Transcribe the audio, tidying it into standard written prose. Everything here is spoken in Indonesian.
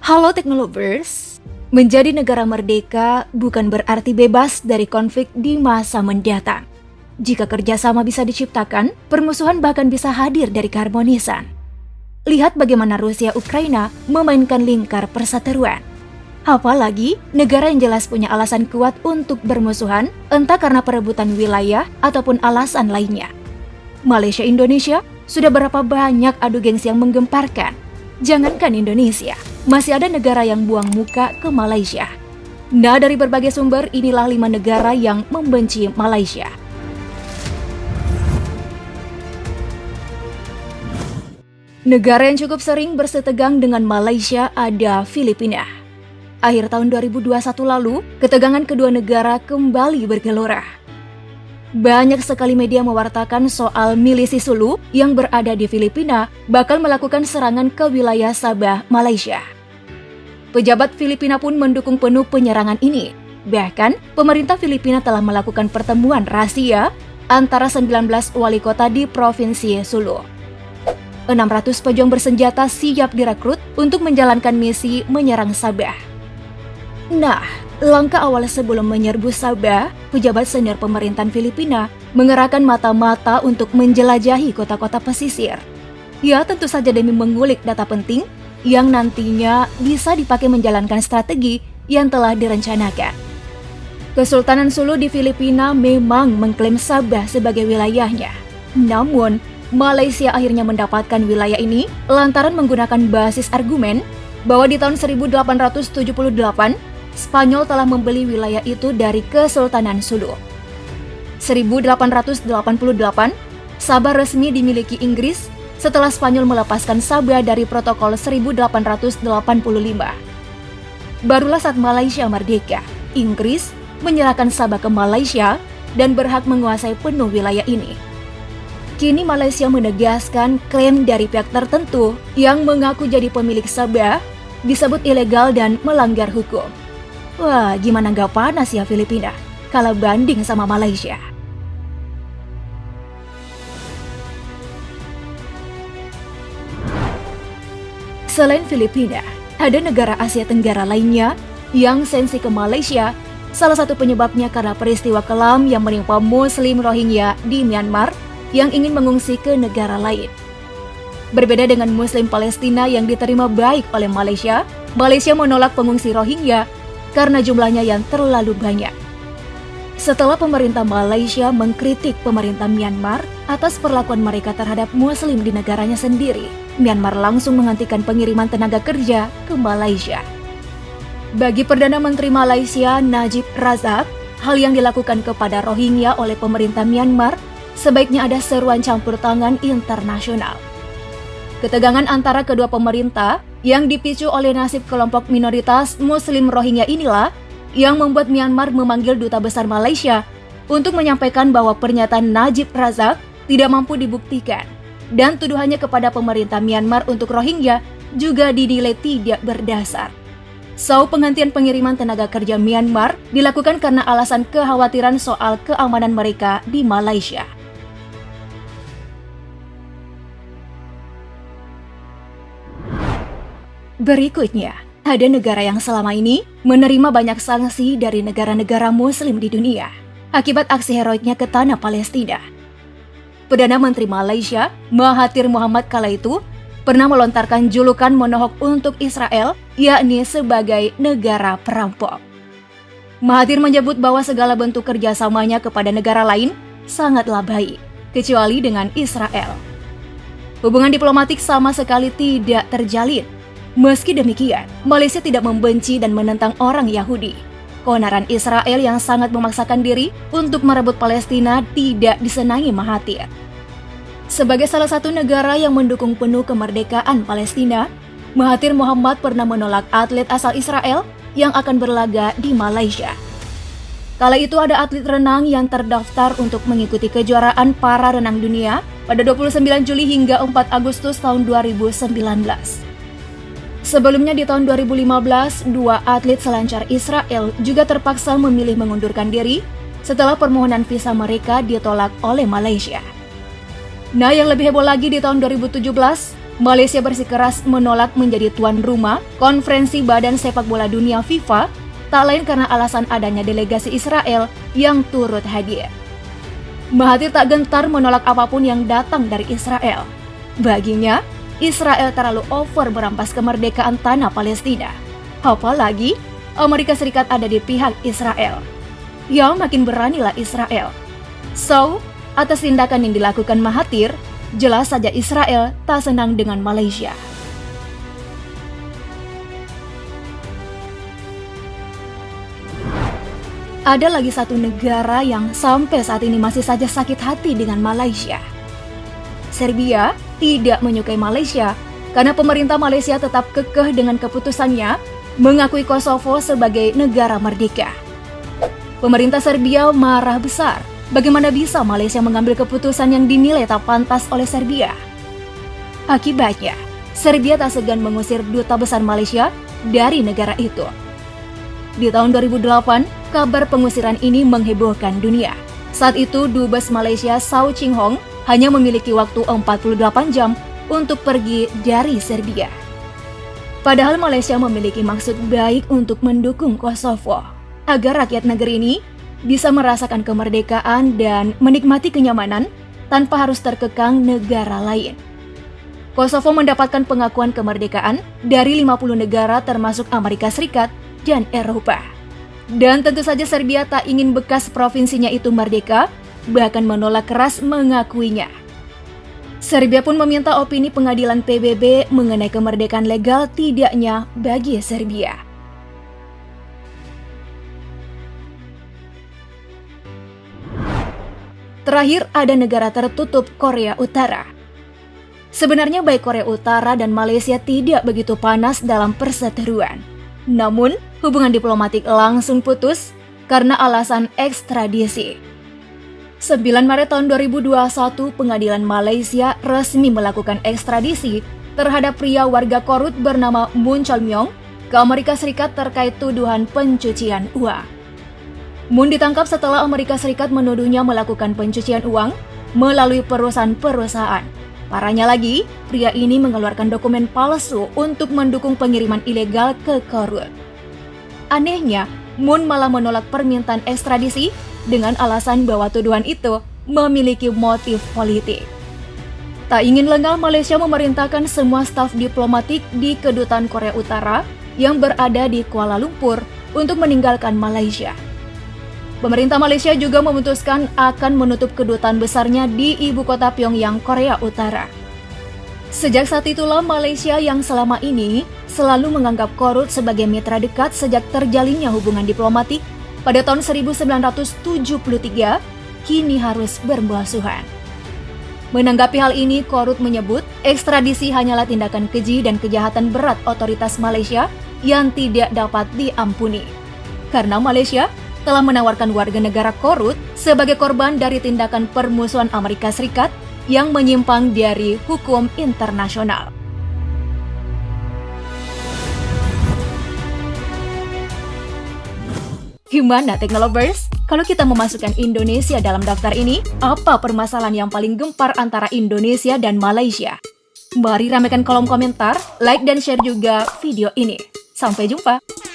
Halo Teknolovers, menjadi negara merdeka bukan berarti bebas dari konflik di masa mendatang. Jika kerjasama bisa diciptakan, permusuhan bahkan bisa hadir dari keharmonisan. Lihat bagaimana Rusia Ukraina memainkan lingkar perseteruan. Apalagi negara yang jelas punya alasan kuat untuk bermusuhan, entah karena perebutan wilayah ataupun alasan lainnya. Malaysia Indonesia sudah berapa banyak adu gengsi yang menggemparkan. Jangankan Indonesia, masih ada negara yang buang muka ke Malaysia. Nah, dari berbagai sumber, inilah 5 negara yang membenci Malaysia. Negara yang cukup sering bersetegang dengan Malaysia ada Filipina. Akhir tahun 2021 lalu, ketegangan kedua negara kembali bergelora. Banyak sekali media mewartakan soal milisi Sulu yang berada di Filipina bakal melakukan serangan ke wilayah Sabah, Malaysia. Pejabat Filipina pun mendukung penuh penyerangan ini. Bahkan, pemerintah Filipina telah melakukan pertemuan rahasia antara 19 wali kota di Provinsi Sulu. 600 pejuang bersenjata siap direkrut untuk menjalankan misi menyerang Sabah. Nah, langkah awal sebelum menyerbu Sabah, pejabat senior pemerintahan Filipina mengerahkan mata-mata untuk menjelajahi kota-kota pesisir. Ya, tentu saja demi mengulik data penting yang nantinya bisa dipakai menjalankan strategi yang telah direncanakan. Kesultanan Sulu di Filipina memang mengklaim Sabah sebagai wilayahnya. Namun, Malaysia akhirnya mendapatkan wilayah ini lantaran menggunakan basis argumen bahwa di tahun 1878, Spanyol telah membeli wilayah itu dari Kesultanan Sulu. 1888, Sabah resmi dimiliki Inggris setelah Spanyol melepaskan Sabah dari protokol 1885. Barulah saat Malaysia merdeka, Inggris menyerahkan Sabah ke Malaysia dan berhak menguasai penuh wilayah ini. Kini Malaysia menegaskan klaim dari pihak tertentu yang mengaku jadi pemilik Sabah disebut ilegal dan melanggar hukum. Wah, gimana nggak panas ya Filipina kalau banding sama Malaysia. Selain Filipina, ada negara Asia Tenggara lainnya yang sensi ke Malaysia. Salah satu penyebabnya karena peristiwa kelam yang menimpa Muslim Rohingya di Myanmar yang ingin mengungsi ke negara lain. Berbeda dengan Muslim Palestina yang diterima baik oleh Malaysia, Malaysia menolak pengungsi Rohingya karena jumlahnya yang terlalu banyak. Setelah pemerintah Malaysia mengkritik pemerintah Myanmar atas perlakuan mereka terhadap Muslim di negaranya sendiri, Myanmar langsung menghentikan pengiriman tenaga kerja ke Malaysia. Bagi Perdana Menteri Malaysia Najib Razak, hal yang dilakukan kepada Rohingya oleh pemerintah Myanmar sebaiknya ada seruan campur tangan internasional. Ketegangan antara kedua pemerintah yang dipicu oleh nasib kelompok minoritas Muslim Rohingya inilah yang membuat Myanmar memanggil Duta Besar Malaysia untuk menyampaikan bahwa pernyataan Najib Razak tidak mampu dibuktikan dan tuduhannya kepada pemerintah Myanmar untuk Rohingya juga dinilai tidak berdasar. Penghentian pengiriman tenaga kerja Myanmar dilakukan karena alasan kekhawatiran soal keamanan mereka di Malaysia. Berikutnya, ada negara yang selama ini menerima banyak sanksi dari negara-negara Muslim di dunia akibat aksi heroiknya ke tanah Palestina. Perdana Menteri Malaysia, Mahathir Mohamad kala itu, pernah melontarkan julukan menohok untuk Israel, yakni sebagai negara perampok. Mahathir menyebut bahwa segala bentuk kerjasamanya kepada negara lain sangatlah baik, kecuali dengan Israel. Hubungan diplomatik sama sekali tidak terjalin. Meski demikian, Malaysia tidak membenci dan menentang orang Yahudi. Keonaran Israel yang sangat memaksakan diri untuk merebut Palestina tidak disenangi Mahathir. Sebagai salah satu negara yang mendukung penuh kemerdekaan Palestina, Mahathir Mohamad pernah menolak atlet asal Israel yang akan berlaga di Malaysia. Kala itu ada atlet renang yang terdaftar untuk mengikuti kejuaraan para renang dunia pada 29 Juli hingga 4 Agustus tahun 2019. Sebelumnya di tahun 2015, 2 atlet selancar Israel juga terpaksa memilih mengundurkan diri setelah permohonan visa mereka ditolak oleh Malaysia. Nah, yang lebih heboh lagi di tahun 2017, Malaysia bersikeras menolak menjadi tuan rumah konferensi Badan Sepak Bola Dunia FIFA, tak lain karena alasan adanya delegasi Israel yang turut hadir. Mahathir tak gentar menolak apapun yang datang dari Israel. Baginya, Israel terlalu over merampas kemerdekaan tanah Palestina. Apalagi, Amerika Serikat ada di pihak Israel. Ya, makin beranilah Israel. So, atas tindakan yang dilakukan Mahathir, jelas saja Israel tak senang dengan Malaysia. Ada lagi satu negara yang sampai saat ini masih saja sakit hati dengan Malaysia. Serbia tidak menyukai Malaysia karena pemerintah Malaysia tetap kekeh dengan keputusannya mengakui Kosovo sebagai negara merdeka. Pemerintah Serbia marah besar. Bagaimana bisa Malaysia mengambil keputusan yang dinilai tak pantas oleh Serbia? Akibatnya, Serbia tak segan mengusir duta besar Malaysia dari negara itu. Di tahun 2008, kabar pengusiran ini menghebohkan dunia. Saat itu, Dubes Malaysia Saw Ching Hong hanya memiliki waktu 48 jam untuk pergi dari Serbia. Padahal Malaysia memiliki maksud baik untuk mendukung Kosovo, agar rakyat negeri ini bisa merasakan kemerdekaan dan menikmati kenyamanan tanpa harus terkekang negara lain. Kosovo mendapatkan pengakuan kemerdekaan dari 50 negara termasuk Amerika Serikat dan Eropa. Dan tentu saja Serbia tak ingin bekas provinsinya itu merdeka, bahkan menolak keras mengakuinya. Serbia pun meminta opini pengadilan PBB mengenai kemerdekaan legal tidaknya bagi Serbia. Terakhir, ada negara tertutup Korea Utara. Sebenarnya baik Korea Utara dan Malaysia tidak begitu panas dalam perseteruan. Namun, hubungan diplomatik langsung putus karena alasan ekstradisi. 9 Maret tahun 2021, pengadilan Malaysia resmi melakukan ekstradisi terhadap pria warga Korut bernama Moon Chol-myong ke Amerika Serikat terkait tuduhan pencucian uang. Moon ditangkap setelah Amerika Serikat menuduhnya melakukan pencucian uang melalui perusahaan-perusahaan. Parahnya lagi, pria ini mengeluarkan dokumen palsu untuk mendukung pengiriman ilegal ke Korut. Anehnya, Moon malah menolak permintaan ekstradisi dengan alasan bahwa tuduhan itu memiliki motif politik. Tak ingin lengah, Malaysia memerintahkan semua staf diplomatik di Kedutaan Korea Utara yang berada di Kuala Lumpur untuk meninggalkan Malaysia. Pemerintah Malaysia juga memutuskan akan menutup kedutaan besarnya di ibu kota Pyongyang, Korea Utara. Sejak saat itulah Malaysia yang selama ini selalu menganggap Korut sebagai mitra dekat sejak terjalinnya hubungan diplomatik pada tahun 1973, kini harus bermusuhan. Menanggapi hal ini, Korut menyebut ekstradisi hanyalah tindakan keji dan kejahatan berat otoritas Malaysia yang tidak dapat diampuni. Karena Malaysia telah menawarkan warga negara Korut sebagai korban dari tindakan permusuhan Amerika Serikat yang menyimpang dari hukum internasional. Gimana Teknolovers? Kalau kita memasukkan Indonesia dalam daftar ini, apa permasalahan yang paling gempar antara Indonesia dan Malaysia? Mari ramaikan kolom komentar, like dan share juga video ini. Sampai jumpa!